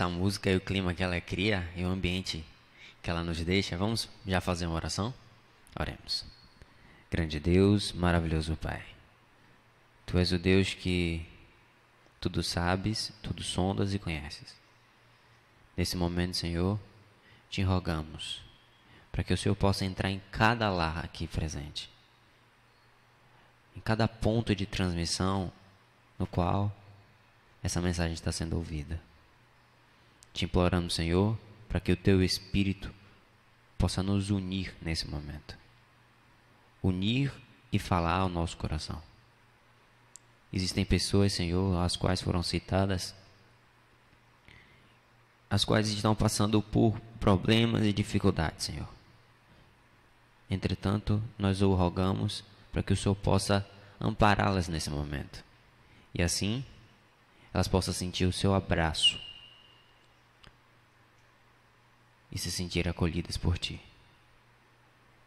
essa música e o clima que ela cria e o ambiente que ela nos deixa, vamos já fazer uma oração? Oremos. Grande Deus, maravilhoso Pai, Tu és o Deus que tudo sabes, tudo sondas e conheces. Nesse momento, Senhor, te rogamos para que o Senhor possa entrar em cada lar aqui presente, em cada ponto de transmissão no qual essa mensagem está sendo ouvida. Te imploramos, Senhor, para que o Teu Espírito possa nos unir nesse momento. Unir e falar ao nosso coração. Existem pessoas, Senhor, as quais foram citadas, as quais estão passando por problemas e dificuldades, Senhor. Entretanto, nós o rogamos para que o Senhor possa ampará-las nesse momento. E assim, elas possam sentir o Seu abraço e se sentir acolhidas por Ti.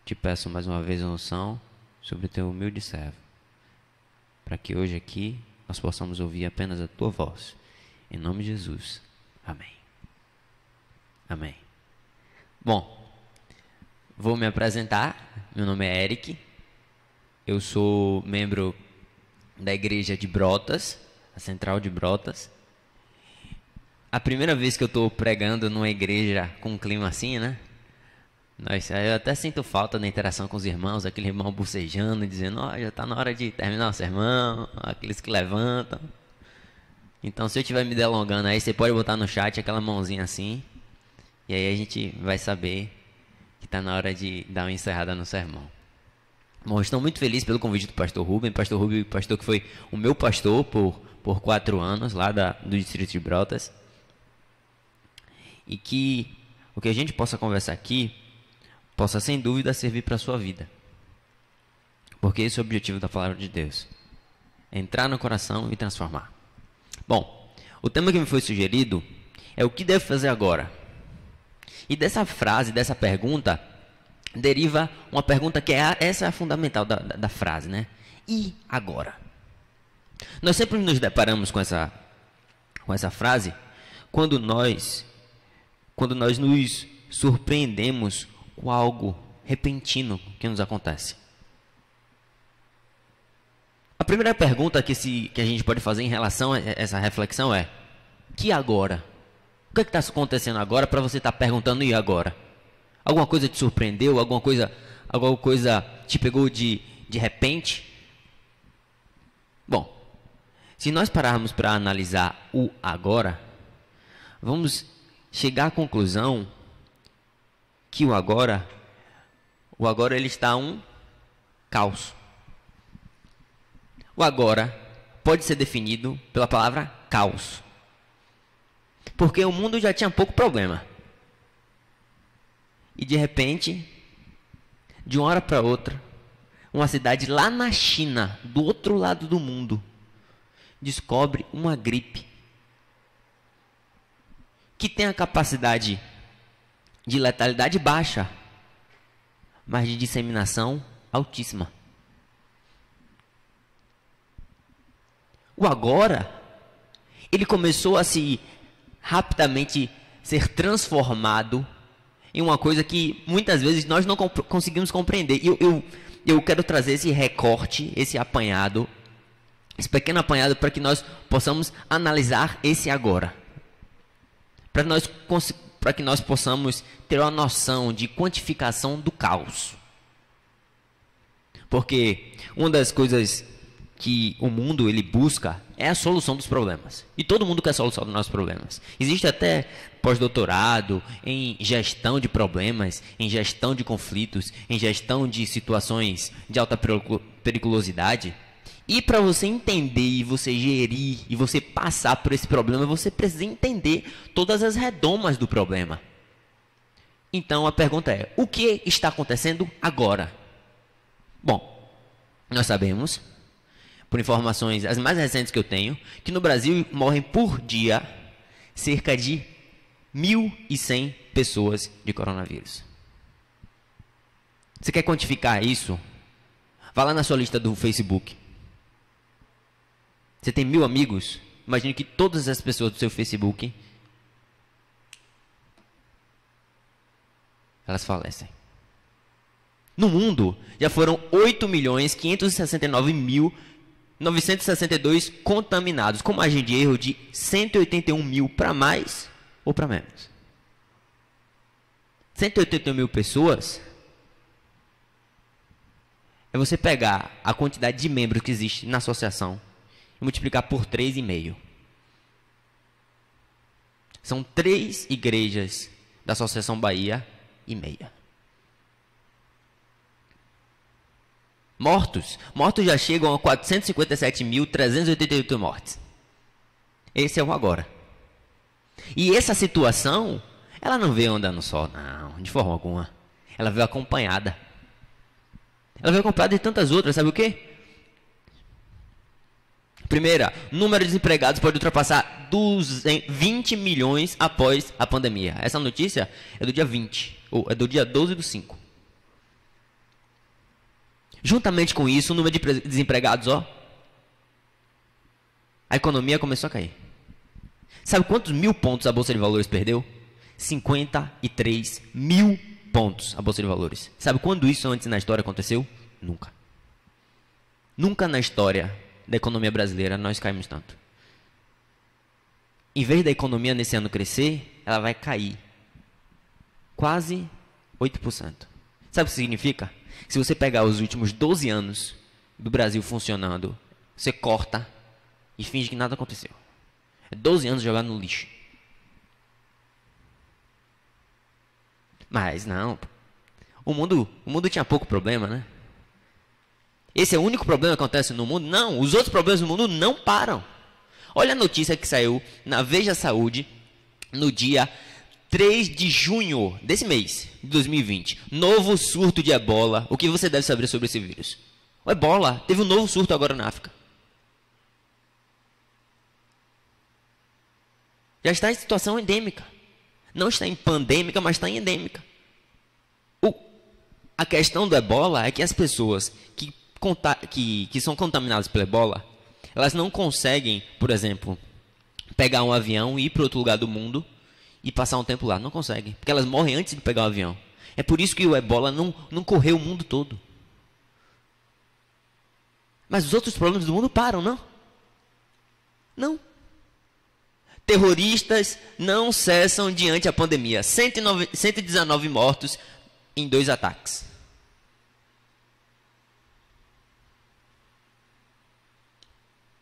Te peço mais uma vez a unção sobre o Teu humilde servo, para que hoje aqui nós possamos ouvir apenas a Tua voz. Em nome de Jesus. Amém. Amém. Bom, vou me apresentar. Meu nome é Eric. Eu sou membro da igreja de Brotas, a Central de Brotas. A primeira vez que eu estou pregando numa igreja com um clima assim, né? Eu até sinto falta da interação com os irmãos, aquele irmão bocejando e dizendo, já está na hora de terminar o sermão, aqueles que levantam. Então, se eu estiver me delongando aí, você pode botar no chat aquela mãozinha assim, e aí a gente vai saber que está na hora de dar uma encerrada no sermão. Bom, estou muito feliz pelo convite do pastor Rubem, pastor que foi o meu pastor por 4 anos, lá do distrito de Brotas. E que o que a gente possa conversar aqui possa, sem dúvida, servir para a sua vida. Porque esse é o objetivo da palavra de Deus. Entrar no coração e transformar. Bom, o tema que me foi sugerido é o que deve fazer agora. E dessa frase, dessa pergunta, deriva uma pergunta que essa é a fundamental da frase, né? E agora? Nós sempre nos deparamos com essa frase quando nós nos surpreendemos com algo repentino que nos acontece. A primeira pergunta que a gente pode fazer em relação a essa reflexão é: que agora? O que está acontecendo agora para você estar perguntando e agora? Alguma coisa te surpreendeu? Alguma coisa te pegou de repente? Bom, se nós pararmos para analisar o agora, vamos chegar à conclusão que o agora ele está um caos. O agora pode ser definido pela palavra caos. Porque o mundo já tinha pouco problema. E de repente, de uma hora para outra, uma cidade lá na China, do outro lado do mundo, descobre uma gripe que tem a capacidade de letalidade baixa, mas de disseminação altíssima. O agora, ele começou a se rapidamente ser transformado em uma coisa que muitas vezes nós não conseguimos compreender. Eu quero trazer esse recorte, esse apanhado, esse pequeno apanhado, para que nós possamos analisar esse agora. Para que nós possamos ter uma noção de quantificação do caos. Porque uma das coisas que o mundo ele busca é a solução dos problemas. E todo mundo quer a solução dos nossos problemas. Existe até pós-doutorado em gestão de problemas, em gestão de conflitos, em gestão de situações de alta periculosidade. E para você entender e você gerir e você passar por esse problema, você precisa entender todas as redomas do problema. Então a pergunta é: o que está acontecendo agora? Bom, nós sabemos, por informações as mais recentes que eu tenho, que no Brasil morrem por dia cerca de 1.100 pessoas de coronavírus. Você quer quantificar isso? Vá lá na sua lista do Facebook. Você tem 1.000 amigos? Imagine que todas as pessoas do seu Facebook elas falecem. No mundo, já foram 8.569.962 contaminados, com margem de erro de 181 mil para mais ou para menos. 181 mil pessoas é você pegar a quantidade de membros que existe na associação e multiplicar por 3,5. São 3 igrejas da Associação Bahia e meia. Mortos já chegam a 457.388 mortes. Esse é o agora. E essa situação, ela não veio andando só, não, de forma alguma. Ela veio acompanhada. Ela veio acompanhada de tantas outras, sabe o quê? Primeira, número de desempregados pode ultrapassar 20 milhões após a pandemia. Essa notícia é do dia 20, ou é do dia 12/5. Juntamente com isso, o número de desempregados, a economia começou a cair. Sabe quantos mil pontos a Bolsa de Valores perdeu? 53 mil pontos a Bolsa de Valores. Sabe quando isso antes na história aconteceu? Nunca. Nunca na história da economia brasileira nós caímos tanto. Em vez da economia nesse ano crescer, ela vai cair quase 8%. Sabe o que significa? Se você pegar os últimos 12 anos do Brasil funcionando, você corta e finge que nada aconteceu. É 12 anos jogado no lixo. Mas não, o mundo tinha pouco problema, né? Esse é o único problema que acontece no mundo? Não, os outros problemas do mundo não param. Olha a notícia que saiu na Veja Saúde no dia 3 de junho desse mês, de 2020. Novo surto de ebola. O que você deve saber sobre esse vírus? O ebola teve um novo surto agora na África. Já está em situação endêmica. Não está em pandêmica, mas está em endêmica. A questão do ebola é que as pessoas que são contaminadas pelo ebola, elas não conseguem, por exemplo, pegar um avião e ir para outro lugar do mundo e passar um tempo lá. Não conseguem, porque elas morrem antes de pegar o avião. É por isso que o ebola não correu o mundo todo. Mas os outros problemas do mundo param, não? Não. Terroristas não cessam diante da pandemia. 119 mortos em 2 ataques.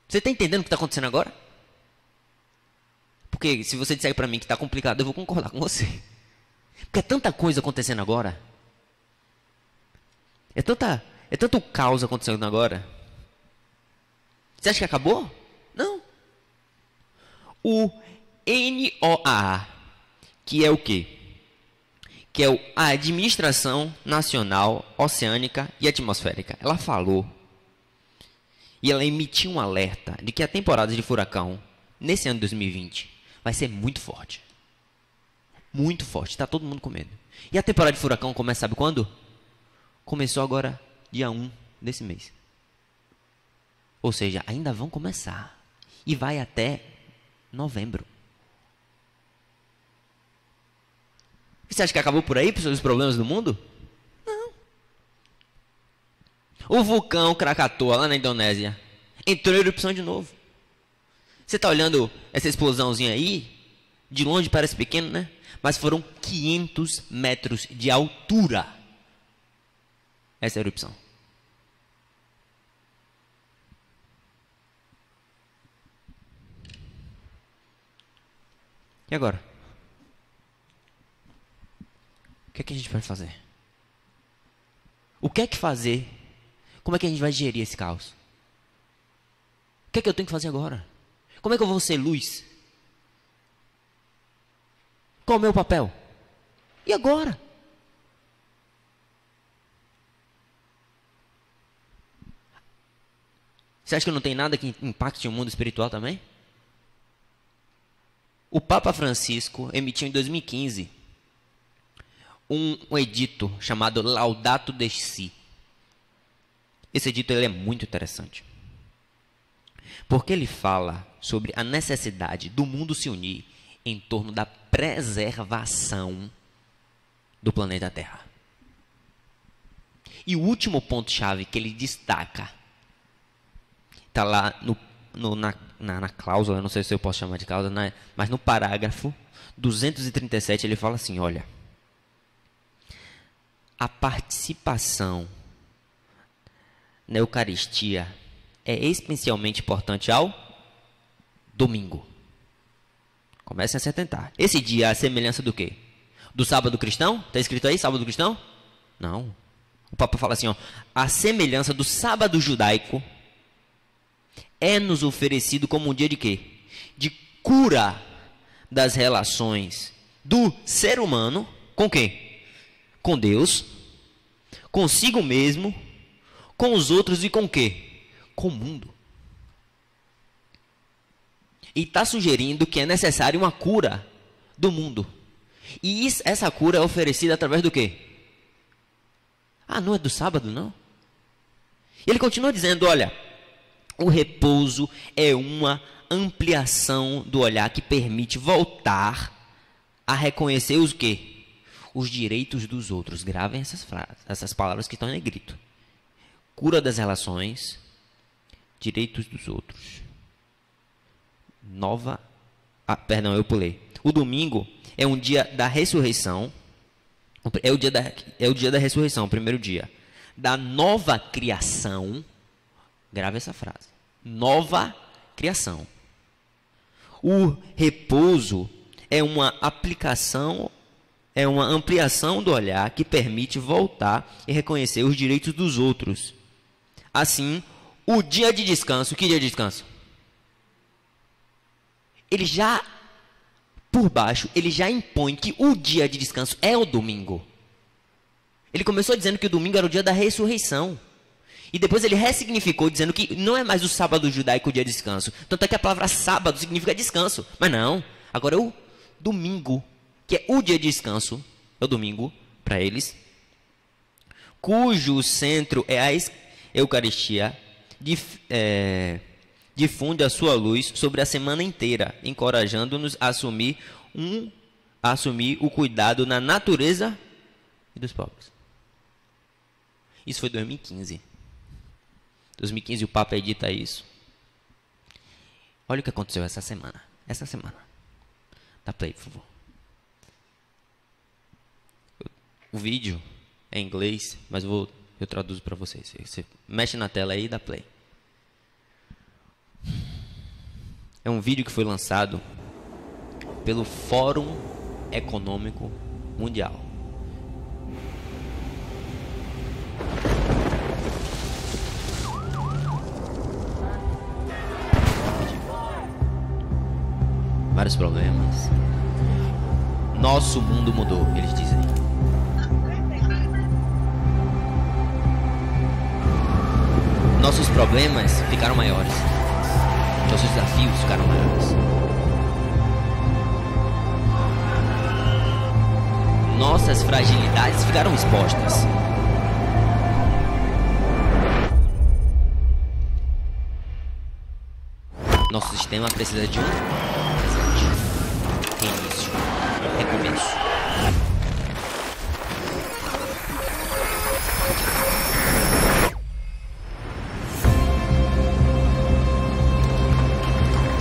Você está entendendo o que está acontecendo agora? Porque se você disser para mim que está complicado, eu vou concordar com você. Porque é tanta coisa acontecendo agora. É tanto caos acontecendo agora. Você acha que acabou? Não. O NOAA, que é o quê? Que é a Administração Nacional Oceânica e Atmosférica. Ela falou e ela emitiu um alerta de que a temporada de furacão, nesse ano de 2020, vai ser muito forte. Muito forte. Está todo mundo com medo. E a temporada de furacão começa, sabe quando? Começou agora, dia 1 desse mês. Ou seja, ainda vão começar. E vai até novembro. Você acha que acabou por aí, os problemas do mundo? Não. O vulcão Krakatoa, lá na Indonésia, entrou em erupção de novo. Você está olhando essa explosãozinha aí? De longe parece pequeno, né? Mas foram 500 metros de altura. Essa é a erupção. E agora? O que é que a gente vai fazer? O que é que fazer? Como é que a gente vai gerir esse caos? O que é que eu tenho que fazer agora? Como é que eu vou ser luz? Qual é o meu papel? E agora? Você acha que não tem nada que impacte o mundo espiritual também? O Papa Francisco emitiu em 2015 um edito chamado Laudato Si. Esse edito ele é muito interessante. Porque ele fala sobre a necessidade do mundo se unir em torno da preservação do planeta Terra. E o último ponto-chave que ele destaca está lá na cláusula, não sei se eu posso chamar de cláusula, mas no parágrafo 237 ele fala assim, olha, a participação na Eucaristia é especialmente importante ao domingo. Comecem a se atentar. Esse dia é a semelhança do quê? Do sábado cristão? Está escrito aí, sábado cristão? Não. O Papa fala assim, ó, a semelhança do sábado judaico é-nos oferecido como um dia de quê? De cura das relações do ser humano com quê? Com Deus, consigo mesmo, com os outros e com quê? Com o mundo. E está sugerindo que é necessário uma cura do mundo. E essa cura é oferecida através do quê? Ah, não é do sábado, não? Ele continua dizendo, olha, o repouso é uma ampliação do olhar que permite voltar a reconhecer os quê? Os direitos dos outros. Gravem essas palavras que estão em negrito. Cura das relações, direitos dos outros. Perdão, eu pulei. O domingo é um dia da ressurreição. É o dia da ressurreição, o primeiro dia. Da nova criação. Grave essa frase. Nova criação. O repouso é uma ampliação do olhar que permite voltar e reconhecer os direitos dos outros. Assim, o dia de descanso, que dia de descanso? Ele já, por baixo, ele já impõe que o dia de descanso é o domingo. Ele começou dizendo que o domingo era o dia da ressurreição. E depois ele ressignificou, dizendo que não é mais o sábado judaico o dia de descanso. Tanto é que a palavra sábado significa descanso. Mas não, agora é o domingo, que é o dia de descanso, é o domingo para eles, cujo centro é a Eucaristia, difunde a sua luz sobre a semana inteira, encorajando-nos a assumir o cuidado na natureza e dos pobres. Isso foi 2015. 2015 o Papa edita isso. Olha o que aconteceu essa semana. Dá play, por favor. O vídeo é em inglês, mas eu traduzo para vocês. Você mexe na tela aí e dá play. É um vídeo que foi lançado pelo Fórum Econômico Mundial. Vários problemas. Nosso mundo mudou, eles dizem. Nossos problemas ficaram maiores. Nossos desafios ficaram maiores. Nossas fragilidades ficaram expostas. Nosso sistema precisa de reinício, recomeço.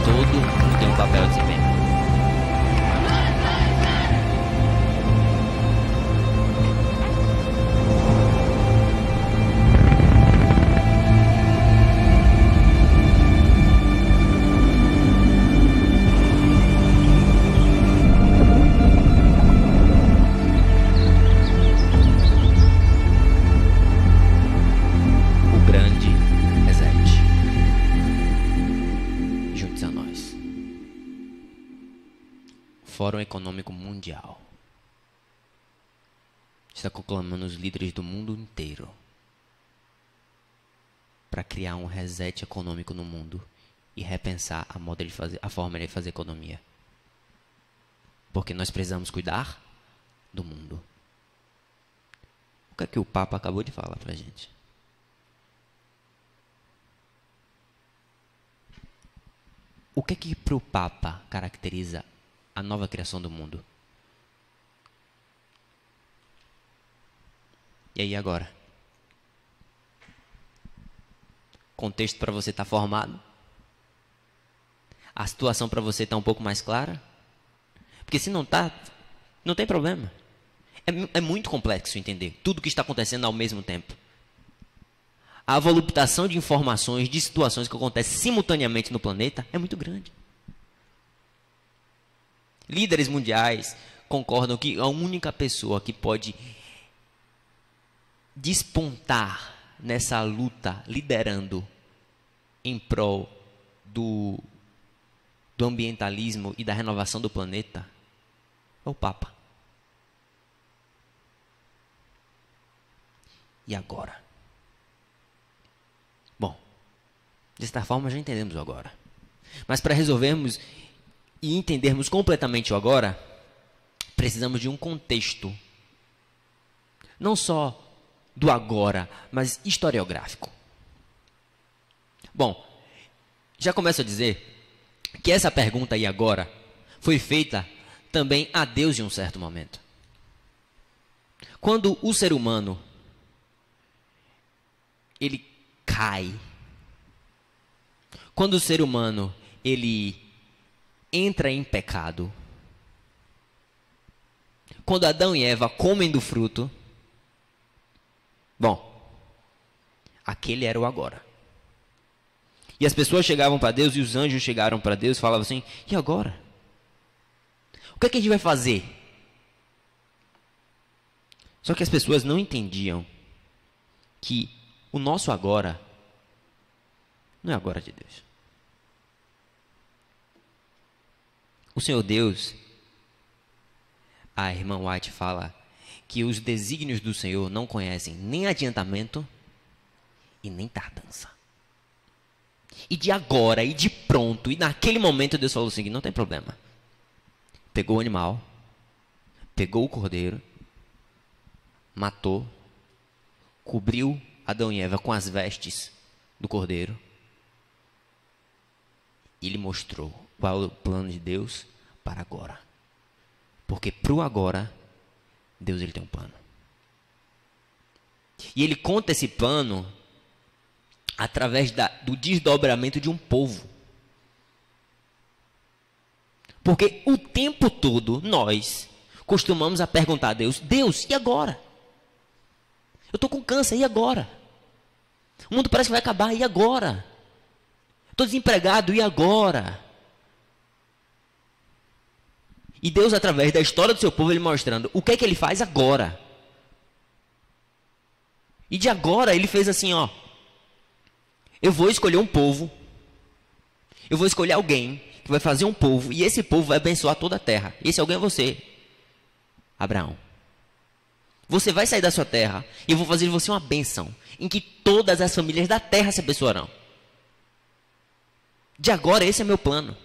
Todo mundo tem um papel a desempenhar. Fórum Econômico Mundial está conclamando os líderes do mundo inteiro para criar um reset econômico no mundo e repensar a forma de fazer economia. Porque nós precisamos cuidar do mundo. O que é que o Papa acabou de falar para a gente? O que é que para o Papa caracteriza a nova criação do mundo? E aí agora? Contexto para você estar formado? A situação para você estar um pouco mais clara? Porque se não está, não tem problema. É muito complexo entender tudo o que está acontecendo ao mesmo tempo. A voluptação de informações, de situações que acontecem simultaneamente no planeta é muito grande. Líderes mundiais concordam que a única pessoa que pode despontar nessa luta, liderando em prol do ambientalismo e da renovação do planeta, é o Papa. E agora? Bom, desta forma já entendemos o agora. Mas para resolvermos e entendermos completamente o agora, precisamos de um contexto. Não só do agora, mas historiográfico. Bom, já começo a dizer que essa pergunta e agora foi feita também a Deus em um certo momento. Quando o ser humano ele cai, quando o ser humano ele entra em pecado, quando Adão e Eva comem do fruto, bom, aquele era o agora. E as pessoas chegavam para Deus e os anjos chegaram para Deus e falavam assim: e agora? O que é que a gente vai fazer? Só que as pessoas não entendiam que o nosso agora não é agora de Deus. O Senhor Deus, a irmã White fala que os desígnios do Senhor não conhecem nem adiantamento e nem tardança. E de agora, e de pronto, e naquele momento Deus falou o seguinte: não tem problema. Pegou o animal, pegou o cordeiro, matou, cobriu Adão e Eva com as vestes do cordeiro. E lhe mostrou qual é o plano de Deus para agora. Porque para o agora, Deus ele tem um plano. E ele conta esse plano através do desdobramento de um povo. Porque o tempo todo nós costumamos a perguntar a Deus: Deus, e agora? Eu estou com câncer, e agora? O mundo parece que vai acabar, e agora? Estou desempregado, e agora? E Deus, através da história do seu povo, ele mostrando o que é que ele faz agora. E de agora ele fez assim, ó: eu vou escolher um povo, eu vou escolher alguém que vai fazer um povo, e esse povo vai abençoar toda a terra. E esse alguém é você, Abraão. Você vai sair da sua terra e eu vou fazer de você uma bênção, em que todas as famílias da terra se abençoarão. De agora esse é meu plano.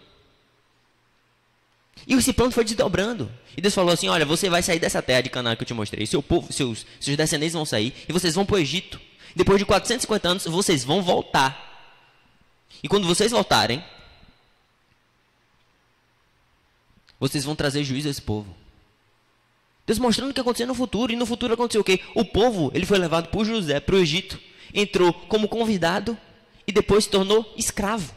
E esse plano foi desdobrando. E Deus falou assim: olha, você vai sair dessa terra de Canaã que eu te mostrei. Seu povo, seus descendentes vão sair e vocês vão para o Egito. Depois de 450 anos, vocês vão voltar. E quando vocês voltarem, vocês vão trazer juízo a esse povo. Deus mostrando o que aconteceu no futuro. E no futuro aconteceu o quê? O povo ele foi levado por José para o Egito. Entrou como convidado e depois se tornou escravo.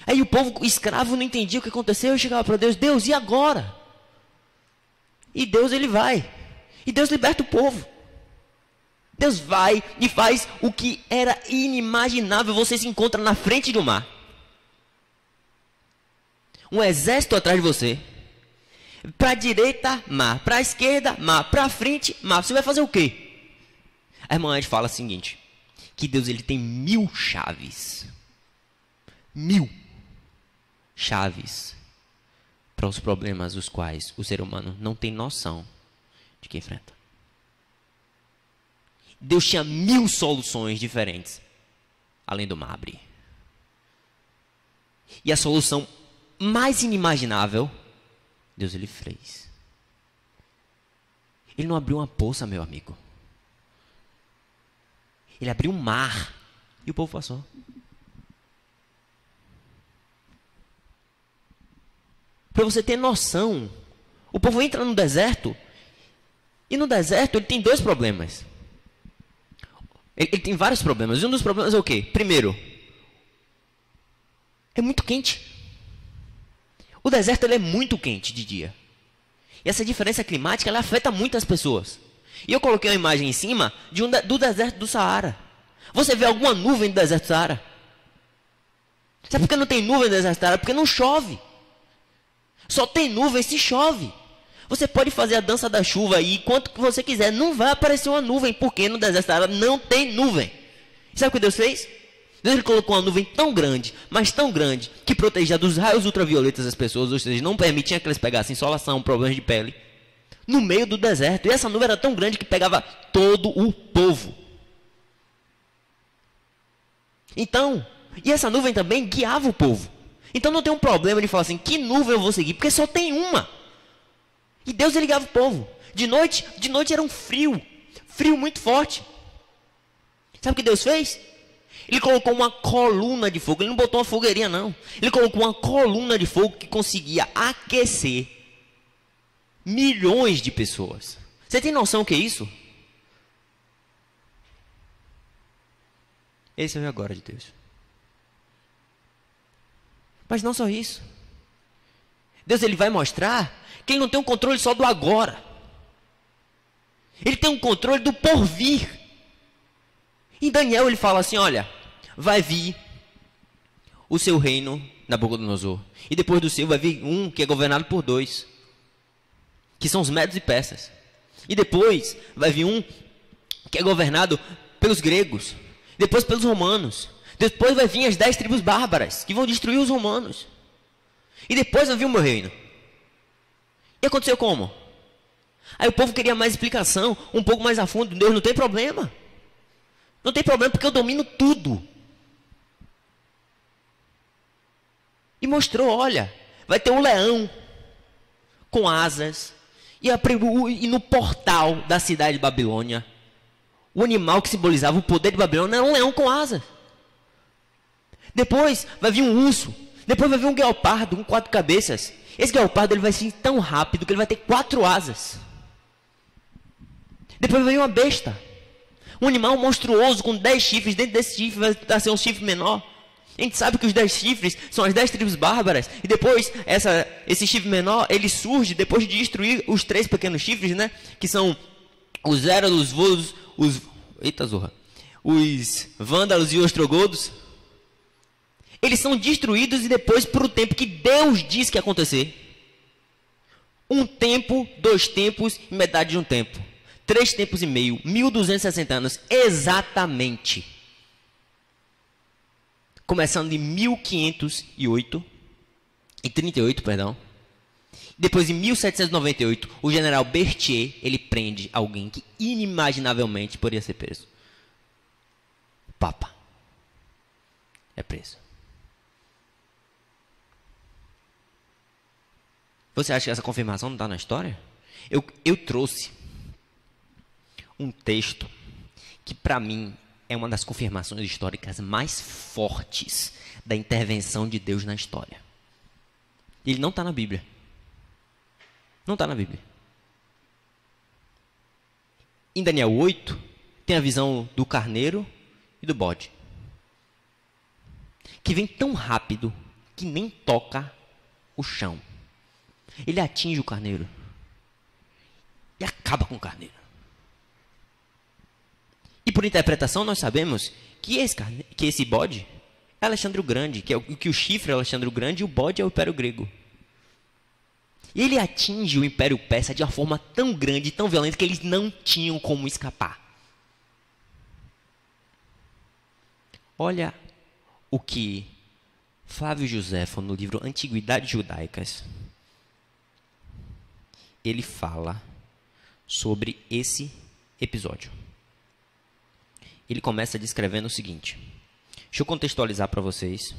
Aí o povo escravo não entendia o que aconteceu e chegava para Deus: Deus, e agora? E Deus ele vai. E Deus liberta o povo. Deus vai e faz o que era inimaginável. Você se encontra na frente do mar. Um exército atrás de você. Para a direita, mar. Para a esquerda, mar. Para a frente, mar. Você vai fazer o quê? A irmã Ed fala o seguinte: que Deus ele tem 1000 chaves. 1000 chaves para os problemas os quais o ser humano não tem noção de que enfrenta. Deus tinha 1000 soluções diferentes, além do mar abrir. E a solução mais inimaginável, Deus ele fez. Ele não abriu uma poça, meu amigo. Ele abriu um mar e o povo passou. Para você ter noção, o povo entra no deserto E no deserto ele tem dois problemas. Ele tem vários problemas. E um dos problemas é o quê? Primeiro, é muito quente. O deserto ele é muito quente de dia. E essa diferença climática ela afeta muitas pessoas. E eu coloquei uma imagem em cima do deserto do Saara. Você vê alguma nuvem do deserto do Saara? Sabe por que não tem nuvem no deserto do Saara? Porque não chove. Só tem nuvem se chove. Você pode fazer a dança da chuva aí quanto que você quiser. Não vai aparecer uma nuvem, porque no deserto do Saara não tem nuvem. Sabe o que Deus fez? Deus ele colocou uma nuvem tão grande, mas tão grande, que protegia dos raios ultravioletas das pessoas, ou seja, não permitia que eles pegassem insolação, problemas de pele, no meio do deserto. E essa nuvem era tão grande que pegava todo o povo. Então, e essa nuvem também guiava o povo. Então não tem um problema de falar assim, que nuvem eu vou seguir? Porque só tem uma. E Deus ele guiava o povo. De noite era um frio muito forte. Sabe o que Deus fez? Ele colocou uma coluna de fogo. Ele não botou uma fogueirinha, não. Ele colocou uma coluna de fogo que conseguia aquecer milhões de pessoas. Você tem noção do que é isso? Esse é o agora de Deus. Mas não só isso. Deus ele vai mostrar que ele não tem um controle só do agora. Ele tem um controle do porvir. Em Daniel ele fala assim, olha, vai vir o seu reino, Nabucodonosor. E depois do seu vai vir um que é governado por dois, que são os medos e persas. E depois vai vir um que é governado pelos gregos. Depois pelos romanos. Depois vai vir as 10 tribos bárbaras, que vão destruir os romanos. E depois vai vir o meu reino. E aconteceu como? Aí o povo queria mais explicação, um pouco mais a fundo. Deus, não tem problema. Não tem problema, porque eu domino tudo. E mostrou, olha, vai ter um leão com asas. E no portal da cidade de Babilônia, o animal que simbolizava o poder de Babilônia era um leão com asas. Depois vai vir um urso. Depois vai vir um guepardo com 4 cabeças. Esse guepardo ele vai ser tão rápido que ele vai ter 4 asas. Depois vai vir uma besta. Um animal monstruoso com 10 chifres. Dentro desse chifre vai ser um chifre menor. A gente sabe que os 10 chifres são as 10 tribos bárbaras. E depois esse chifre menor ele surge depois de destruir os 3 pequenos chifres, né? Que são os Érados, os Volos, os Vândalos e os Ostrogodos. Eles são destruídos e depois por um tempo que Deus diz que ia acontecer. 1 tempo, 2 tempos e metade de um tempo. 3 tempos e meio, 1260 anos, exatamente. Começando em 1538, perdão. Depois em 1798, o general Berthier, ele prende alguém que inimaginavelmente poderia ser preso. O Papa é preso. Você acha que essa confirmação não está na história? Eu trouxe um texto que, para mim, é uma das confirmações históricas mais fortes da intervenção de Deus na história. Ele não está na Bíblia. Não está na Bíblia. Em Daniel 8, tem a visão do carneiro e do bode, que vem tão rápido que nem toca o chão. Ele atinge o carneiro e acaba com o carneiro. E por interpretação nós sabemos que esse bode é Alexandre o Grande, que o chifre é Alexandre o Grande e o bode é o Império Grego. E ele atinge o Império Persa de uma forma tão grande e tão violenta que eles não tinham como escapar. Olha o que Flávio Joséfo, no livro Antiguidades Judaicas, ele fala sobre esse episódio. Ele começa descrevendo o seguinte. Deixa eu contextualizar para vocês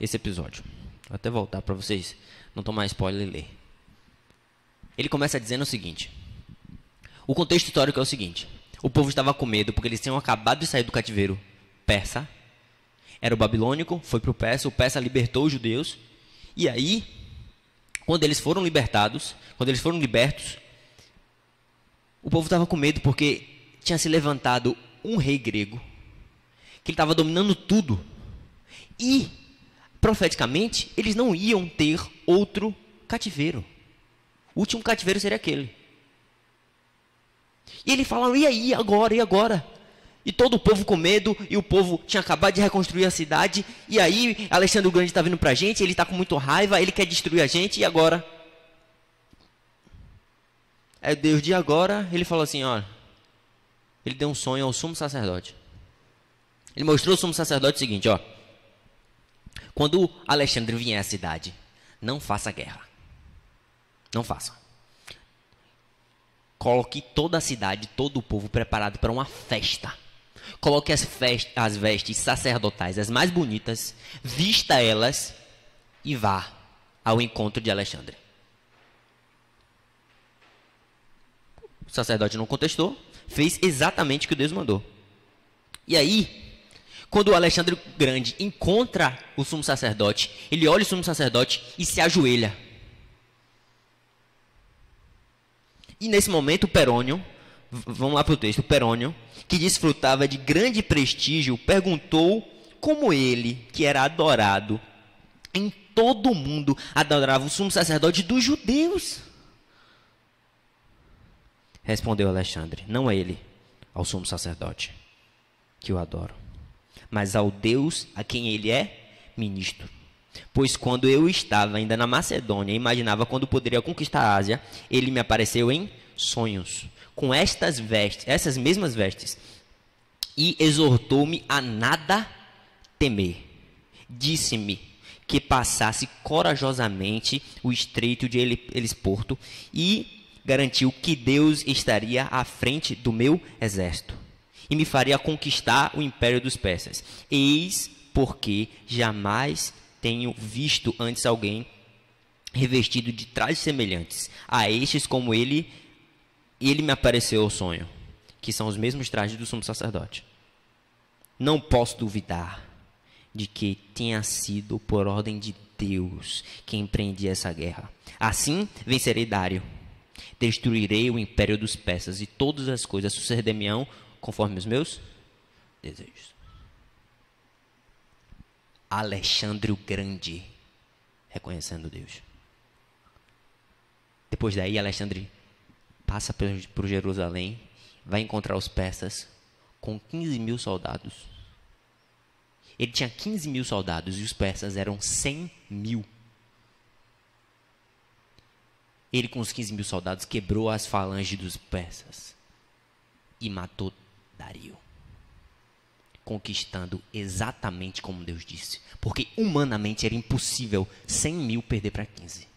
esse episódio. Vou até voltar para vocês não tomar spoiler e ler. Ele começa dizendo o seguinte. O contexto histórico é o seguinte. O povo estava com medo porque eles tinham acabado de sair do cativeiro persa. Era o babilônico, foi para o persa. O persa libertou os judeus. E aí, quando eles foram libertos, O povo estava com medo porque tinha se levantado um rei grego, que ele estava dominando tudo. E, profeticamente, eles não iam ter outro cativeiro. O último cativeiro seria aquele. E ele fala, e aí, agora, e agora? E todo o povo com medo, e o povo tinha acabado de reconstruir a cidade, e aí Alexandre o Grande está vindo para a gente, ele está com muita raiva, ele quer destruir a gente, e agora? É Deus de agora, ele falou assim, olha, ele deu um sonho ao sumo sacerdote. Ele mostrou ao sumo sacerdote o seguinte, ó, quando Alexandre vier à cidade, não faça guerra. Não faça. Coloque toda a cidade, todo o povo preparado para uma festa. Coloque as vestes sacerdotais, as mais bonitas, vista elas e vá ao encontro de Alexandre. O sacerdote não contestou, fez exatamente o que Deus mandou. E aí, quando o Alexandre Grande encontra o sumo sacerdote, ele olha o sumo sacerdote e se ajoelha. E nesse momento o Perônio, vamos lá para o texto, o Perônio, que desfrutava de grande prestígio, perguntou como ele, que era adorado em todo o mundo, adorava o sumo sacerdote dos judeus. Respondeu Alexandre, não a ele, ao sumo sacerdote, que eu adoro, mas ao Deus a quem ele é ministro. Pois quando eu estava ainda na Macedônia, imaginava quando poderia conquistar a Ásia, ele me apareceu em sonhos, com essas mesmas vestes, e exortou-me a nada temer. Disse-me que passasse corajosamente o estreito de Helisporto e garantiu que Deus estaria à frente do meu exército e me faria conquistar o império dos persas. Eis porque jamais tenho visto antes alguém revestido de trajes semelhantes a estes como ele me apareceu ao sonho, que são os mesmos trajes do sumo sacerdote. Não posso duvidar de que tenha sido por ordem de Deus que empreendi essa guerra. Assim vencerei Dário, destruirei o império dos persas e todas as coisas suceder-me-ão conforme os meus desejos. Alexandre o Grande reconhecendo Deus. Depois daí, Alexandre passa por Jerusalém, vai encontrar os persas com 15.000 soldados. Ele tinha 15.000 soldados e os persas eram 100.000. Ele, com os 15.000 soldados, quebrou as falanges dos persas e matou Dário, conquistando exatamente como Deus disse, porque humanamente era impossível 100.000 perder para 15.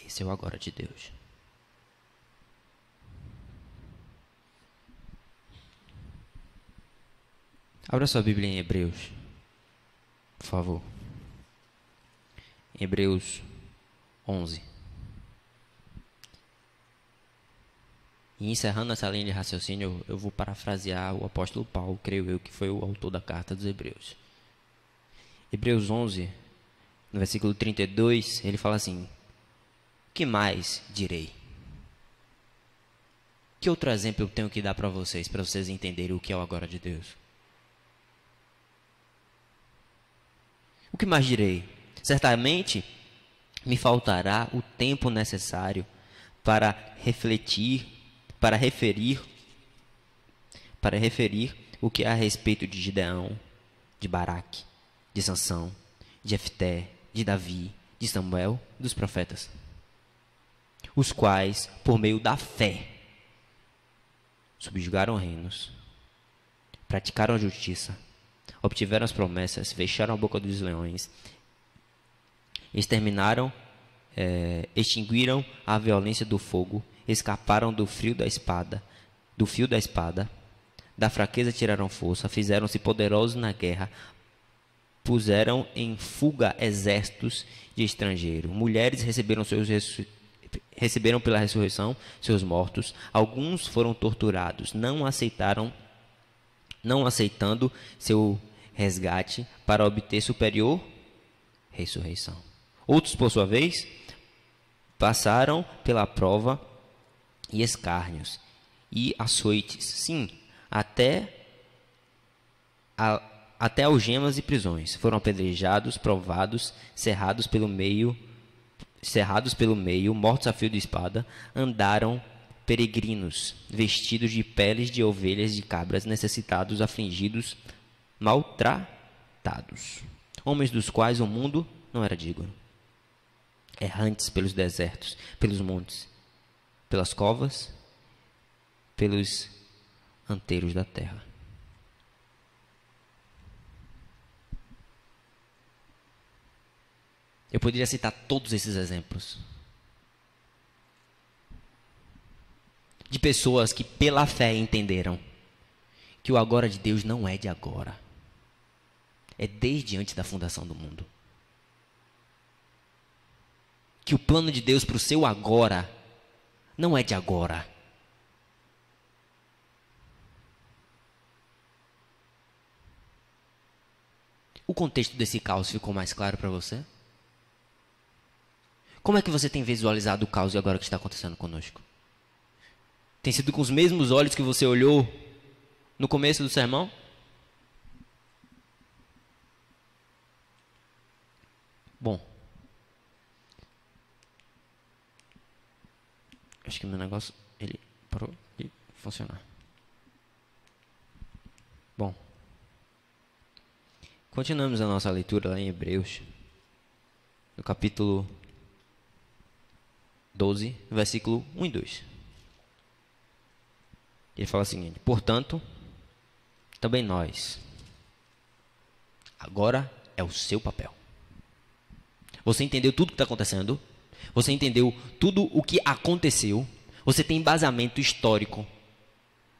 Esse é o agora de Deus. Abra sua Bíblia em Hebreus, por favor. Hebreus 11. E encerrando essa linha de raciocínio, eu vou parafrasear o apóstolo Paulo, creio eu, que foi o autor da carta dos Hebreus. Hebreus 11, no versículo 32, ele fala assim: o que mais direi? Que outro exemplo eu tenho que dar para vocês entenderem o que é o agora de Deus? O que mais direi? Certamente me faltará o tempo necessário para referir o que há a respeito de Gideão, de Baraque, de Sansão, de Jefté, de Davi, de Samuel, dos profetas, os quais, por meio da fé, subjugaram reinos, praticaram a justiça, obtiveram as promessas, fecharam a boca dos leões, extinguiram a violência do fogo, escaparam do fio da espada, da fraqueza tiraram força, fizeram-se poderosos na guerra, puseram em fuga exércitos de estrangeiros. Mulheres receberam pela ressurreição seus mortos, alguns foram torturados, não aceitando seu resgate para obter superior ressurreição. Outros, por sua vez, passaram pela prova e escárnios, e açoites, sim, até algemas e prisões. Foram apedrejados, provados, cerrados pelo meio, mortos a fio de espada, andaram peregrinos, vestidos de peles de ovelhas e de cabras, necessitados, afligidos, maltratados. Homens dos quais o mundo não era digno. Errantes pelos desertos, pelos montes, pelas covas, pelos anteiros da terra. Eu poderia citar todos esses exemplos de pessoas que pela fé entenderam que o agora de Deus não é de agora, é desde antes da fundação do mundo. Que o plano de Deus para o seu agora não é de agora. O contexto desse caos ficou mais claro para você? Como é que você tem visualizado o caos e agora o que está acontecendo conosco? Tem sido com os mesmos olhos que você olhou no começo do sermão? Bom, acho que meu negócio, ele parou de funcionar. Bom, continuamos a nossa leitura lá em Hebreus, no capítulo 12, versículo 1 e 2. Ele fala o seguinte: portanto, também nós, agora é o seu papel. Você entendeu tudo o que está acontecendo? Você entendeu tudo o que aconteceu? Você tem embasamento histórico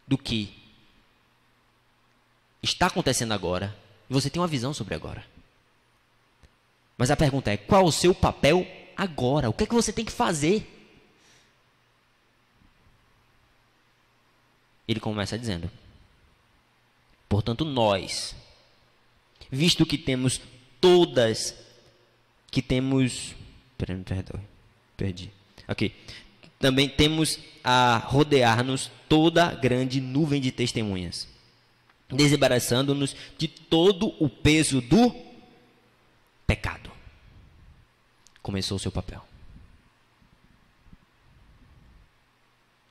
do que está acontecendo agora? E você tem uma visão sobre agora. Mas a pergunta é: qual o seu papel agora? O que é que você tem que fazer? Ele começa dizendo: portanto, nós, visto que temos também temos a rodear-nos toda grande nuvem de testemunhas, desembaraçando-nos de todo o peso do pecado. Começou o seu papel.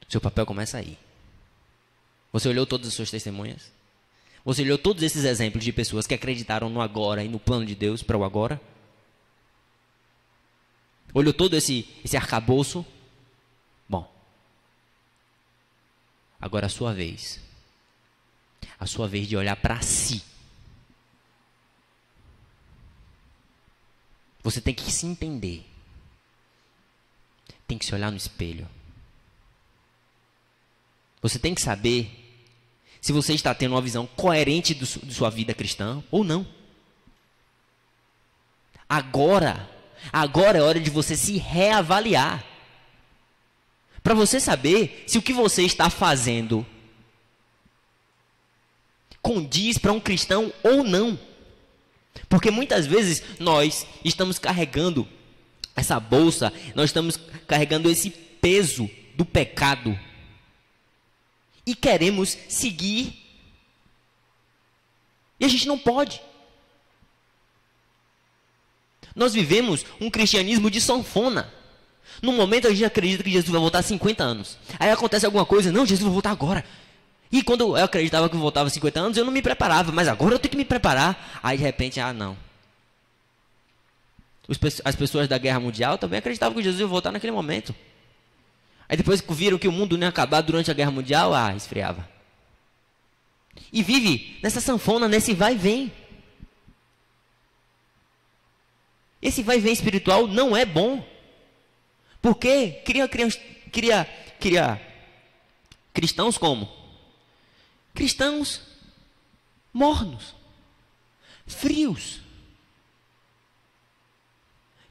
Seu papel começa aí. Você olhou todas as suas testemunhas? Você olhou todos esses exemplos de pessoas que acreditaram no agora e no plano de Deus para o agora? Olhou todo esse arcabouço? Bom, agora é a sua vez. A sua vez de olhar para si. Você tem que se entender. Tem que se olhar no espelho. Você tem que saber se você está tendo uma visão coerente de sua vida cristã ou não. Agora é hora de você se reavaliar. Para você saber se o que você está fazendo condiz para um cristão ou não. Porque muitas vezes nós estamos carregando essa bolsa, nós estamos carregando esse peso do pecado e queremos seguir. E a gente não pode. Nós vivemos um cristianismo de sanfona. No momento a gente acredita que Jesus vai voltar 50 anos. Aí acontece alguma coisa, não, Jesus vai voltar agora. E quando eu acreditava que voltava 50 anos, eu não me preparava, mas agora eu tenho que me preparar. Aí de repente, não. As pessoas da Guerra Mundial também acreditavam que Jesus ia voltar naquele momento. Aí depois viram que o mundo não ia acabar durante a Guerra Mundial, esfriava. E vive nessa sanfona, nesse vai e vem. Esse vai e vem espiritual não é bom. Porque cria cristãos como? Cristãos mornos, frios.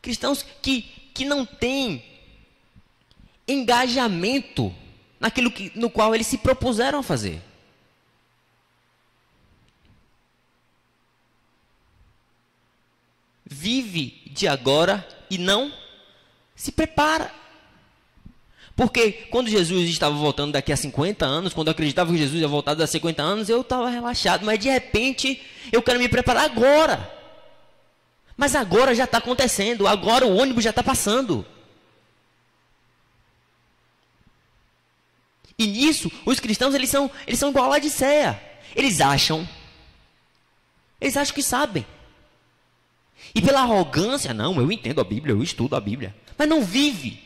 Cristãos que não têm engajamento naquilo no qual eles se propuseram a fazer. Vive de agora e não se prepara. Porque quando Jesus estava voltando daqui a 50 anos, quando eu acreditava que Jesus ia voltar daqui a 50 anos, eu estava relaxado. Mas de repente, eu quero me preparar agora. Mas agora já está acontecendo. Agora o ônibus já está passando. E nisso, os cristãos, eles são igual a Laodiceia. Eles acham que sabem. E pela arrogância, não, eu entendo a Bíblia, eu estudo a Bíblia. Mas não vive.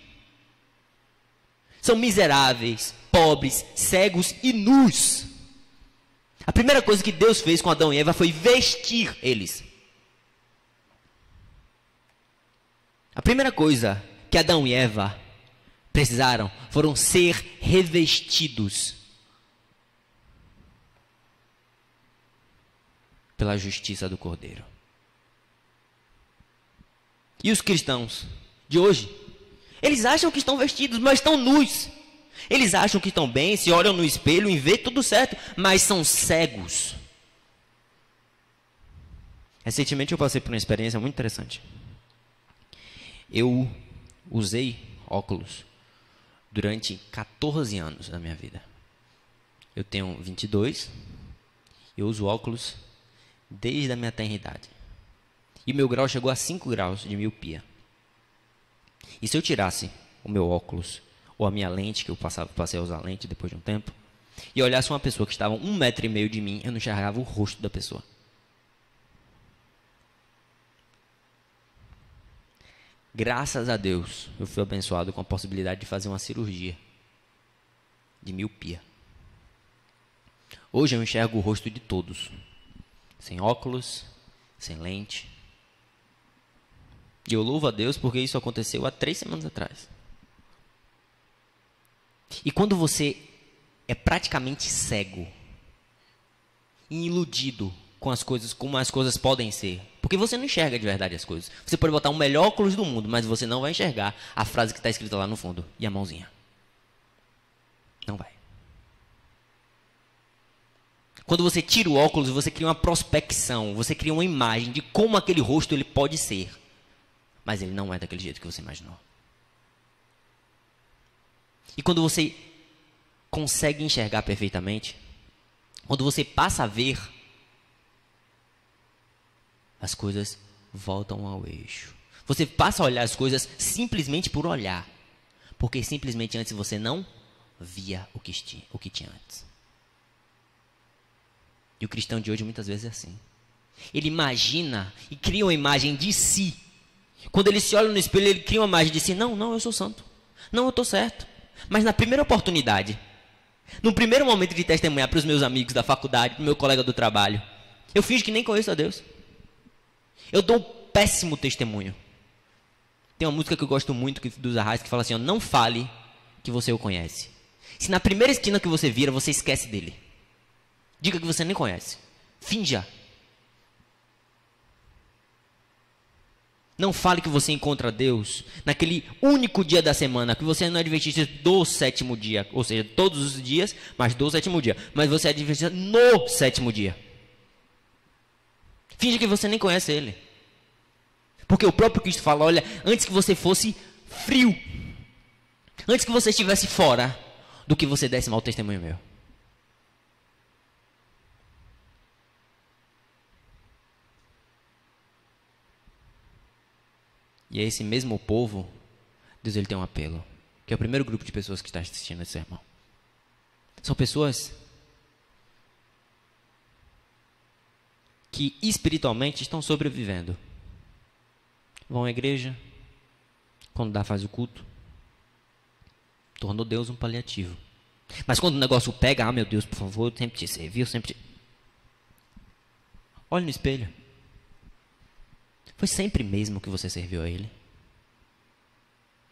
São miseráveis, pobres, cegos e nus. A primeira coisa que Deus fez com Adão e Eva foi vestir eles. A primeira coisa que Adão e Eva precisaram foram ser revestidos pela justiça do Cordeiro. E os cristãos de hoje, eles acham que estão vestidos, mas estão nus. Eles acham que estão bem, se olham no espelho e vê tudo certo, mas são cegos. Recentemente eu passei por uma experiência muito interessante. Eu usei óculos durante 14 anos da minha vida. Eu tenho 22, eu uso óculos desde a minha tenridade. E meu grau chegou a 5 graus de miopia. E se eu tirasse o meu óculos, ou a minha lente, que eu passei a usar lente depois de um tempo, e olhasse uma pessoa que estava 1,5 m de mim, eu não enxergava o rosto da pessoa. Graças a Deus, eu fui abençoado com a possibilidade de fazer uma cirurgia de miopia. Hoje eu enxergo o rosto de todos, sem óculos, sem lente. E eu louvo a Deus porque isso aconteceu há 3 semanas atrás. E quando você é praticamente cego e iludido com as coisas, como as coisas podem ser, porque você não enxerga de verdade as coisas. Você pode botar o melhor óculos do mundo, mas você não vai enxergar a frase que está escrita lá no fundo e a mãozinha. Não vai. Quando você tira o óculos, você cria uma prospecção, você cria uma imagem de como aquele rosto ele pode ser. Mas ele não é daquele jeito que você imaginou. E quando você consegue enxergar perfeitamente, quando você passa a ver, as coisas voltam ao eixo. Você passa a olhar as coisas simplesmente por olhar. Porque simplesmente antes você não via o que tinha antes. E o cristão de hoje muitas vezes é assim. Ele imagina e cria uma imagem de si. Quando ele se olha no espelho, ele cria uma imagem de si. Não, eu sou santo. Não, eu estou certo. Mas na primeira oportunidade, no primeiro momento de testemunhar para os meus amigos da faculdade, para o meu colega do trabalho, eu finjo que nem conheço a Deus. Eu dou um péssimo testemunho. Tem uma música que eu gosto muito dos Arrais que fala assim, ó, não fale que você o conhece. Se na primeira esquina que você vira, você esquece dele. Diga que você nem conhece. Finja. Não fale que você encontra Deus naquele único dia da semana, que você não é adventista do 7º dia, ou seja, todos os dias, mas do 7º dia. Mas você é adventista no 7º dia. Finge que você nem conhece ele. Porque o próprio Cristo fala, olha, antes que você fosse frio, antes que você estivesse fora, do que você desse mau testemunho meu. E a esse mesmo povo, Deus ele tem um apelo, que é o primeiro grupo de pessoas que está assistindo esse sermão. São pessoas que espiritualmente estão sobrevivendo. Vão à igreja, quando dá faz o culto. Tornou Deus um paliativo. Mas quando o negócio pega, meu Deus, por favor, eu sempre te servi, eu sempre te... Olhe no espelho. Foi sempre mesmo que você serviu a Ele?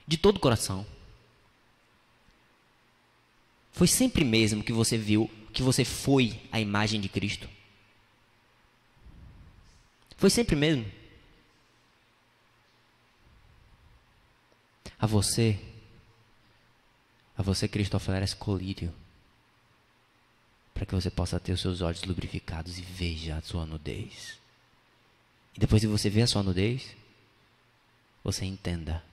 De todo o coração. Foi sempre mesmo que você viu, que você foi a imagem de Cristo? Foi sempre mesmo? A você Cristo oferece colírio, para que você possa ter os seus olhos lubrificados e veja a sua nudez. E depois de você ver a sua nudez, você entenda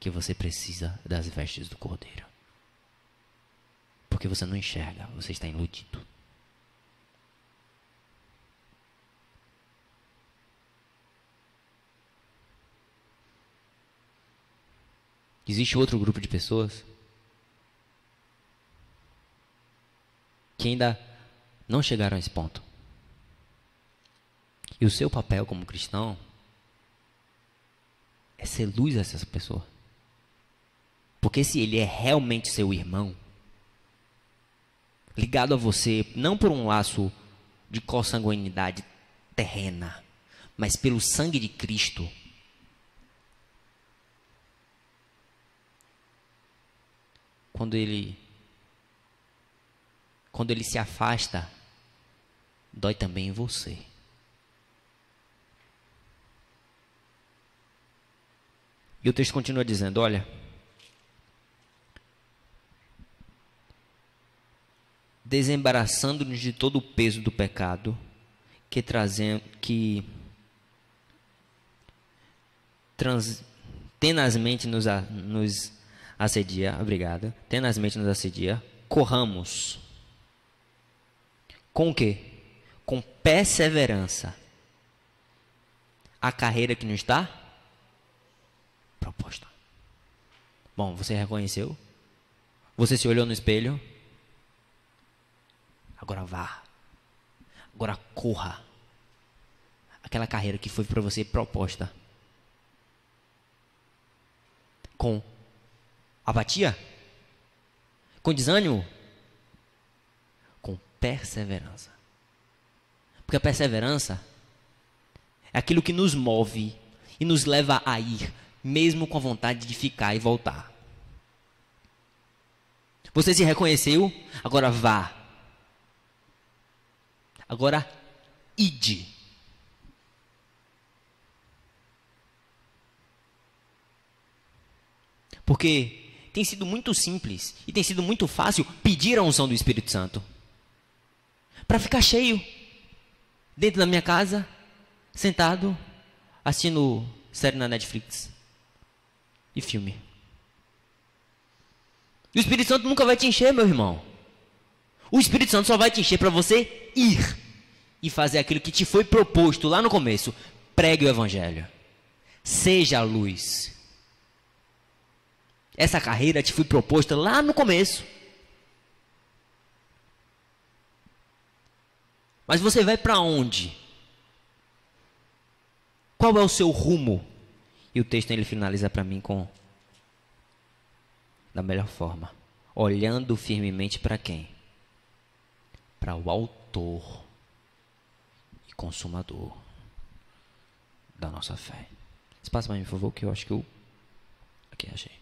que você precisa das vestes do Cordeiro. Porque você não enxerga, você está iludido. Existe outro grupo de pessoas que ainda não chegaram a esse ponto. E o seu papel como cristão é ser luz a essa pessoa. Porque se ele é realmente seu irmão, ligado a você, não por um laço de consanguinidade terrena, mas pelo sangue de Cristo, quando ele se afasta, dói também em você. E o texto continua dizendo, olha, desembaraçando-nos de todo o peso do pecado tenazmente nos assedia, obrigado, tenazmente nos assedia, corramos. Com o quê? Com perseverança. A carreira que nos está proposta. Bom, você reconheceu? Você se olhou no espelho? Agora vá. Agora corra. Aquela carreira que foi para você proposta. Com apatia? Com desânimo? Com perseverança. Porque a perseverança é aquilo que nos move e nos leva a ir, mesmo com a vontade de ficar e voltar. Você se reconheceu? Agora vá. Agora ide. Porque tem sido muito simples e tem sido muito fácil pedir a unção do Espírito Santo. Para ficar cheio. Dentro da minha casa, sentado, assistindo série na Netflix. E filme. E o Espírito Santo nunca vai te encher, meu irmão. O Espírito Santo só vai te encher para você ir e fazer aquilo que te foi proposto lá no começo. Pregue o Evangelho. Seja a luz. Essa carreira te foi proposta lá no começo. Mas você vai para onde? Qual é o seu rumo? E o texto ele finaliza para mim da melhor forma. Olhando firmemente para quem? Para o autor e consumador da nossa fé. Espaço para mim, por favor, que eu acho que eu... Aqui, achei.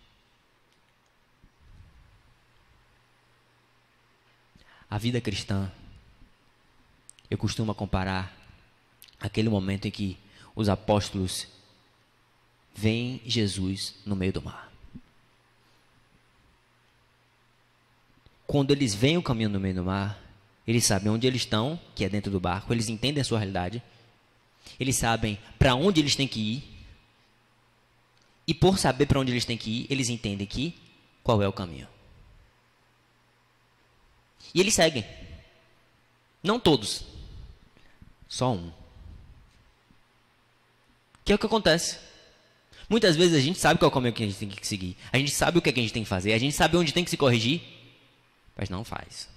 A vida cristã, eu costumo comparar aquele momento em que os apóstolos veem Jesus no meio do mar. Quando eles veem o caminho no meio do mar, eles sabem onde eles estão, que é dentro do barco, eles entendem a sua realidade, eles sabem para onde eles têm que ir, e por saber para onde eles têm que ir, eles entendem qual é o caminho. E eles seguem. Não todos. Só um. Que é o que acontece. Muitas vezes a gente sabe qual é o caminho que a gente tem que seguir. A gente sabe o que, é que a gente tem que fazer. A gente sabe onde tem que se corrigir. Mas não faz.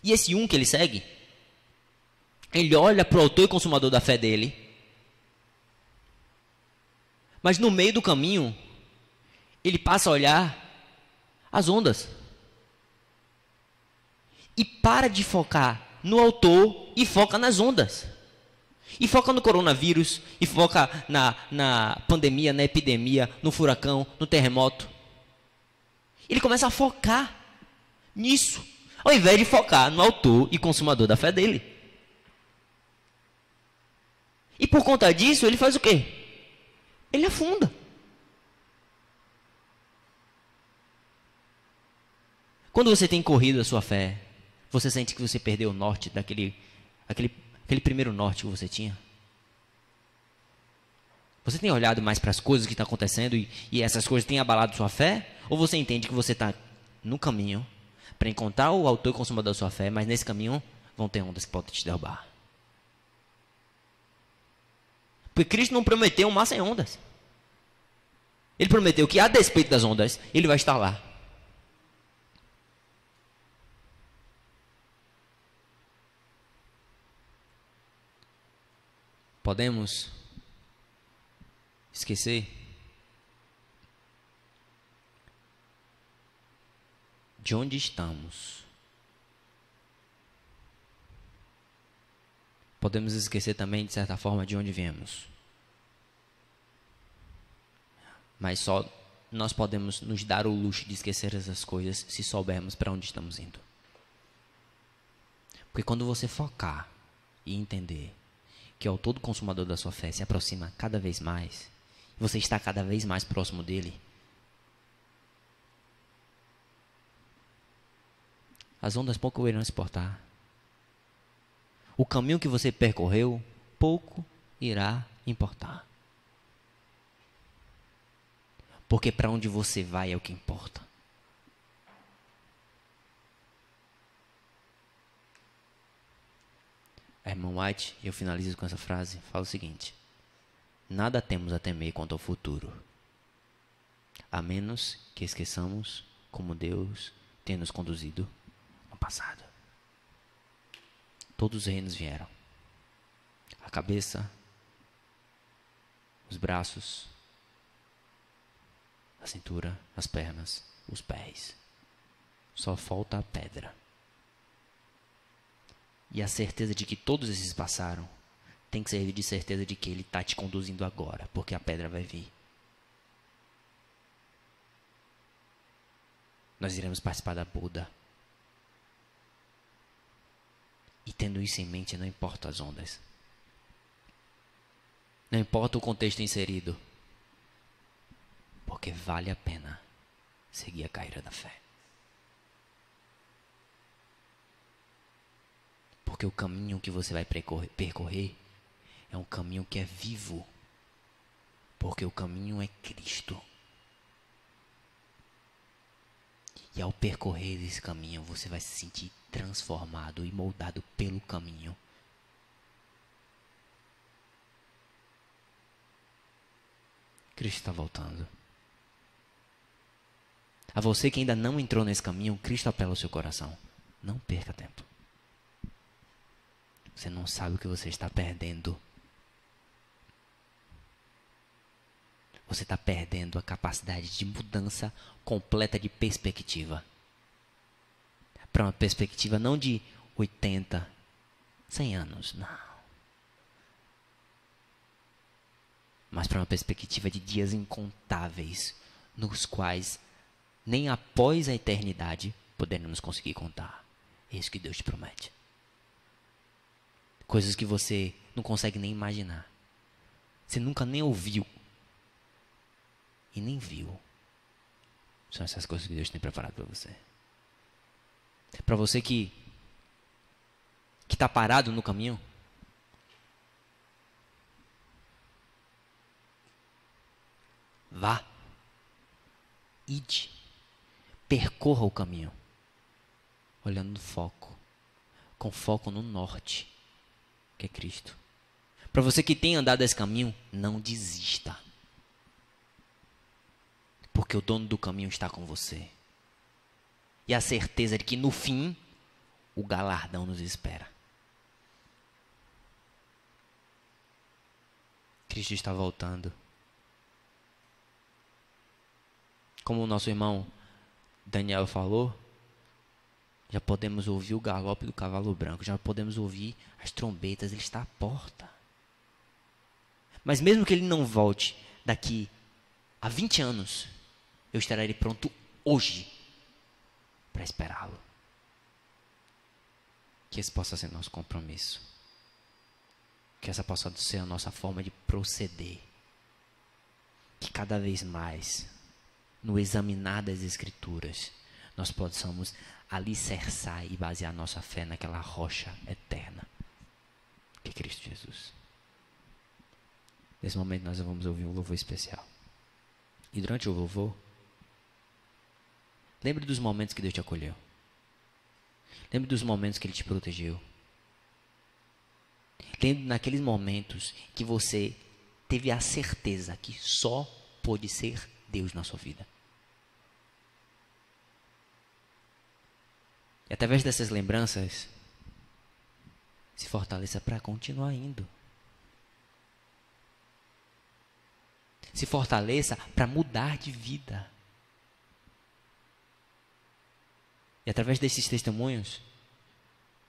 E esse um que ele segue, ele olha para o autor e consumador da fé dele. Mas no meio do caminho, ele passa a olhar as ondas. E para de focar no autor e foca nas ondas. E foca no coronavírus, e foca na pandemia, na epidemia, no furacão, no terremoto. Ele começa a focar nisso, ao invés de focar no autor e consumador da fé dele. E por conta disso, ele faz o quê? Ele afunda. Quando você tem corrido a sua fé, você sente que você perdeu o norte aquele primeiro norte que você tinha? Você tem olhado mais para as coisas que estão acontecendo e essas coisas têm abalado sua fé? Ou você entende que você está no caminho para encontrar o autor e consumador da sua fé, mas nesse caminho vão ter ondas que podem te derrubar? Porque Cristo não prometeu um mar sem ondas. Ele prometeu que, a despeito das ondas, ele vai estar lá. Podemos esquecer de onde estamos. Podemos esquecer também, de certa forma, de onde viemos. Mas só nós podemos nos dar o luxo de esquecer essas coisas se soubermos para onde estamos indo. Porque quando você focar e entender que o todo consumador da sua fé se aproxima cada vez mais, você está cada vez mais próximo dele, as ondas pouco irão se portar. O caminho que você percorreu pouco irá importar. Porque para onde você vai é o que importa. A irmã White, eu finalizo com essa frase, fala o seguinte: nada temos a temer quanto ao futuro, a menos que esqueçamos como Deus tem nos conduzido no passado. Todos os reinos vieram. A cabeça, os braços, a cintura, as pernas, os pés. Só falta a pedra. E a certeza de que todos esses passaram tem que servir de certeza de que ele está te conduzindo agora, porque a pedra vai vir. Nós iremos participar da boda. E tendo isso em mente, não importa as ondas. Não importa o contexto inserido. Porque vale a pena seguir a carreira da fé. Porque o caminho que você vai percorrer é um caminho que é vivo. Porque o caminho é Cristo. E ao percorrer esse caminho, você vai se sentir transformado e moldado pelo caminho. Cristo está voltando. A você que ainda não entrou nesse caminho, Cristo apela ao seu coração. Não perca tempo. Você não sabe o que você está perdendo. Você está perdendo a capacidade de mudança completa de perspectiva. Para uma perspectiva não de 80, 100 anos, não. Mas para uma perspectiva de dias incontáveis, nos quais nem após a eternidade poderemos conseguir contar. É isso que Deus te promete. Coisas que você não consegue nem imaginar. Você nunca nem ouviu. E nem viu. São essas coisas que Deus tem preparado para você. Para você que está parado no caminho. Vá. Ide. Percorra o caminho. Olhando no foco. Com foco no norte. Que é Cristo. Para você que tem andado esse caminho, não desista. Porque o dono do caminho está com você. E a certeza de que no fim, o galardão nos espera. Cristo está voltando. Como o nosso irmão Daniel falou, já podemos ouvir o galope do cavalo branco, já podemos ouvir as trombetas, ele está à porta. Mas mesmo que ele não volte daqui a 20 anos, eu estarei pronto hoje para esperá-lo. Que esse possa ser nosso compromisso. Que essa possa ser a nossa forma de proceder. Que cada vez mais, no examinar das Escrituras, nós possamos alicerçar e basear nossa fé naquela rocha eterna, que é Cristo Jesus. Nesse momento nós vamos ouvir um louvor especial. E durante o louvor, lembre dos momentos que Deus te acolheu. Lembre dos momentos que Ele te protegeu. Lembre naqueles momentos que você teve a certeza que só pôde ser Deus na sua vida. E através dessas lembranças, se fortaleça para continuar indo. Se fortaleça para mudar de vida. E através desses testemunhos,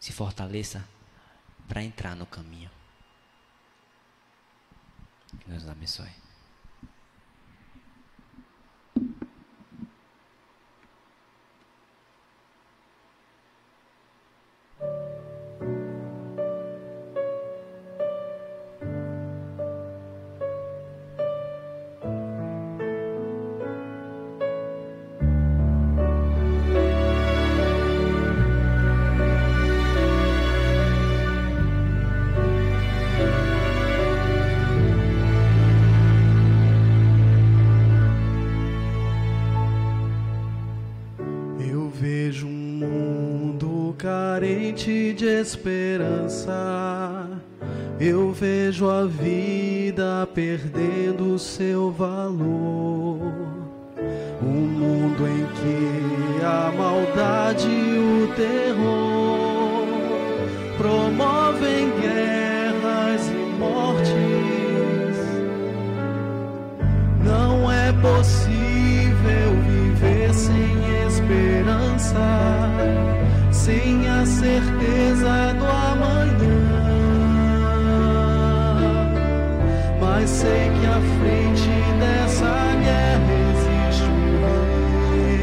se fortaleça para entrar no caminho. Que Deus nos abençoe. De esperança, eu vejo a vida perdendo seu valor. Um mundo em que a maldade e o terror promovem guerras e mortes. Não é possível viver sem esperança, sem a certeza do amanhã. Mas sei que à frente dessa guerra existe um rei,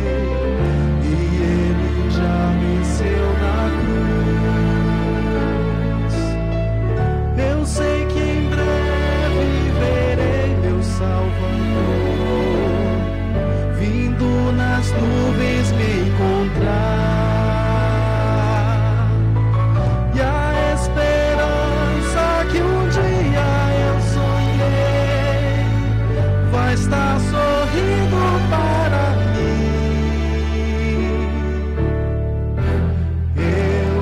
e ele já venceu na cruz. Eu sei que em breve verei meu Salvador vindo nas nuvens me encontrar. Está sorrindo para mim. Eu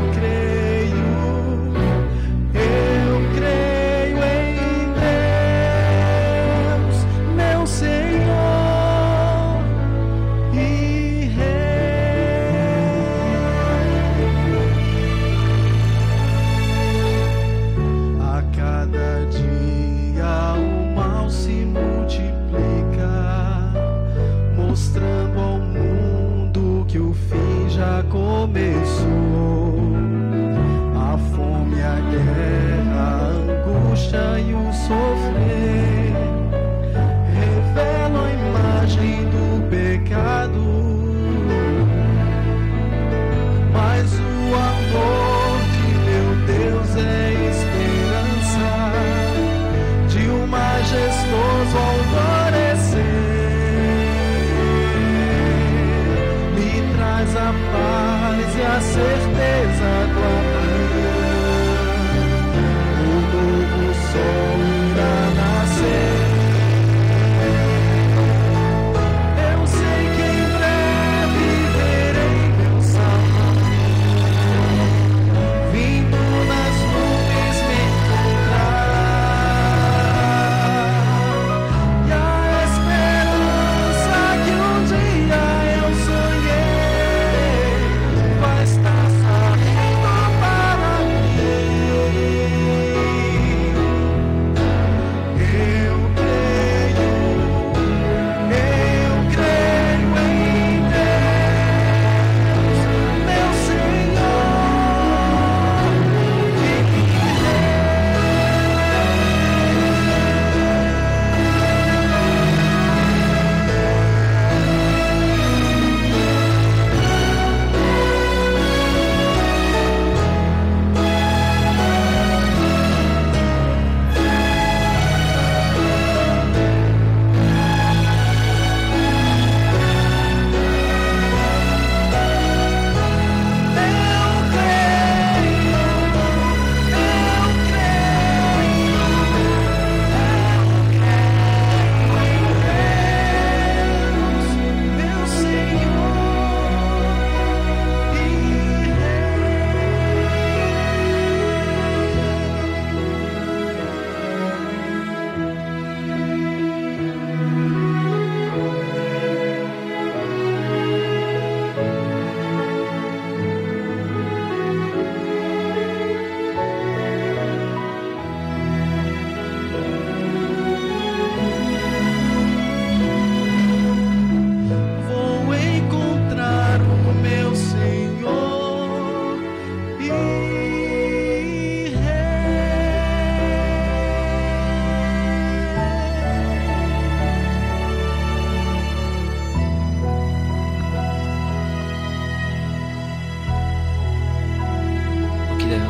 creio em Deus, meu Senhor e Rei. A cada dia o mal se multiplica, mostrando ao mundo que o fim já começou. A fome, a guerra, a angústia e o sofrer revelam a imagem do pecado. Mas o amor de meu Deus é esperança de um majestoso alvorecer. Traz a paz e a certeza do amanhã. O novo sol irá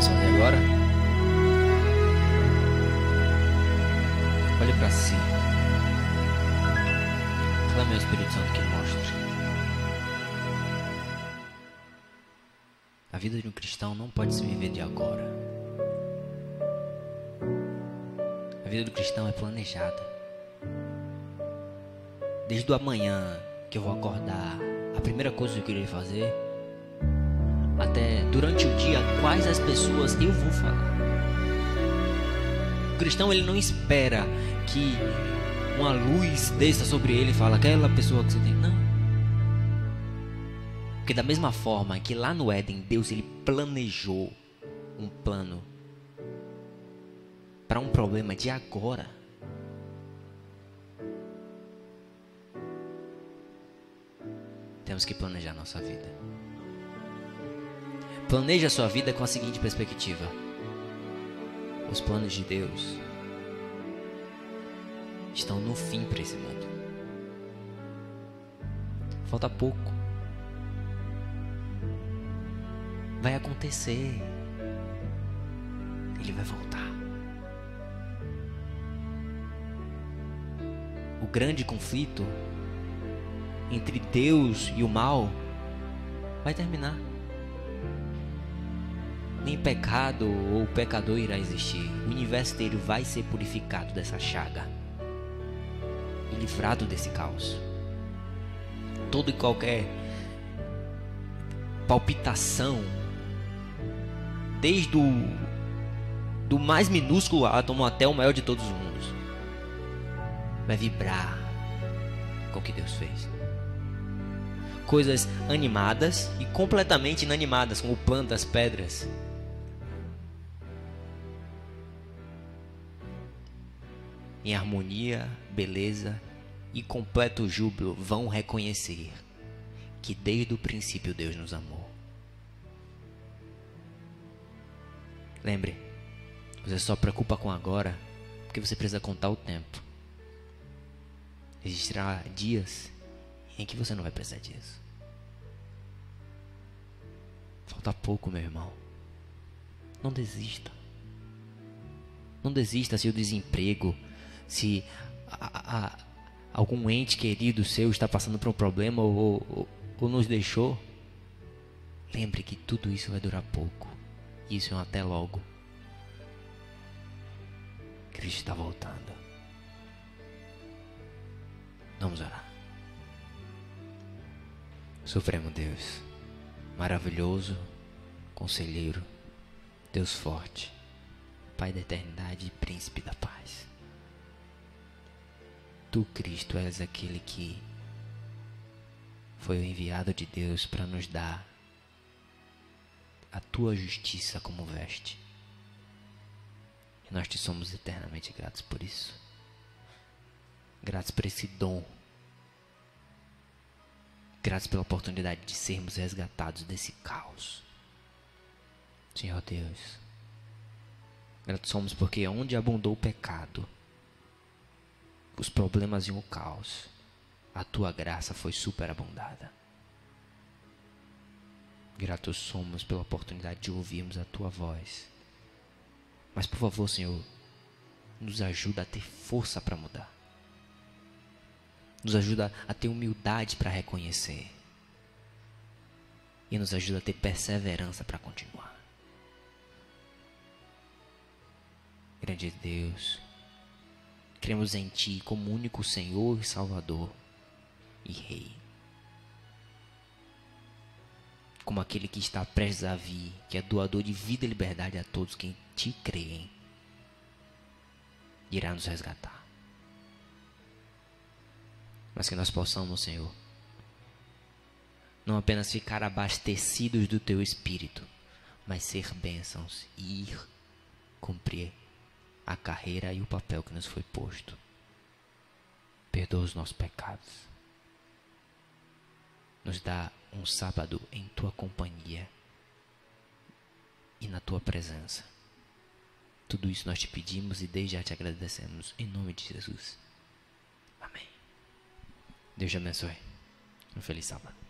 vamos fazer agora? Olhe para si. Clame ao Espírito Santo que mostre. A vida de um cristão não pode se viver de agora. A vida do cristão é planejada. Desde o amanhã que eu vou acordar, a primeira coisa que eu queria fazer, até durante o dia, quais as pessoas eu vou falar. O cristão, ele não espera que uma luz desça sobre ele e fala, aquela pessoa que você tem. Não. Porque da mesma forma que lá no Éden, Deus ele planejou um plano para um problema de agora. Temos que planejar nossa vida. Planeje a sua vida com a seguinte perspectiva: os planos de Deus estão no fim para esse mundo. Falta pouco. Vai acontecer. Ele vai voltar. O grande conflito entre Deus e o mal vai terminar. Nem pecado ou pecador irá existir. O universo inteiro vai ser purificado dessa chaga e livrado desse caos. Todo e qualquer palpitação, desde do mais minúsculo átomo até o maior de todos os mundos, vai vibrar com o que Deus fez. Coisas animadas e completamente inanimadas, como plantas, pedras, em harmonia, beleza e completo júbilo, vão reconhecer que desde o princípio Deus nos amou. Lembre, você só preocupa com agora porque você precisa contar o tempo. Existirá dias em que você não vai precisar disso. Falta pouco, meu irmão. Não desista. Não desista se o desemprego, se algum ente querido seu está passando por um problema ou nos deixou. Lembre que tudo isso vai durar pouco. Isso é um até logo. Cristo está voltando. Vamos orar. Supremo Deus, maravilhoso, conselheiro, Deus forte, Pai da eternidade e príncipe da paz. Tu, Cristo, és aquele que foi o enviado de Deus para nos dar a tua justiça como veste. E nós te somos eternamente gratos por isso. Gratos por esse dom. Gratos pela oportunidade de sermos resgatados desse caos. Senhor Deus, gratos somos porque onde abundou o pecado, os problemas e o caos, a tua graça foi superabundada. Gratos somos pela oportunidade de ouvirmos a tua voz. Mas por favor, Senhor, nos ajuda a ter força para mudar. Nos ajuda a ter humildade para reconhecer. E nos ajuda a ter perseverança para continuar. Grande Deus, cremos em Ti como único Senhor e Salvador e Rei. Como aquele que está prestes a vir, que é doador de vida e liberdade a todos que em Ti creem, irá nos resgatar. Mas que nós possamos, Senhor, não apenas ficar abastecidos do Teu Espírito, mas ser bênçãos e ir cumprir a carreira e o papel que nos foi posto. Perdoa os nossos pecados. Nos dá um sábado em Tua companhia e na Tua presença. Tudo isso nós te pedimos e desde já te agradecemos. Em nome de Jesus. Amém. Deus te abençoe. Um feliz sábado.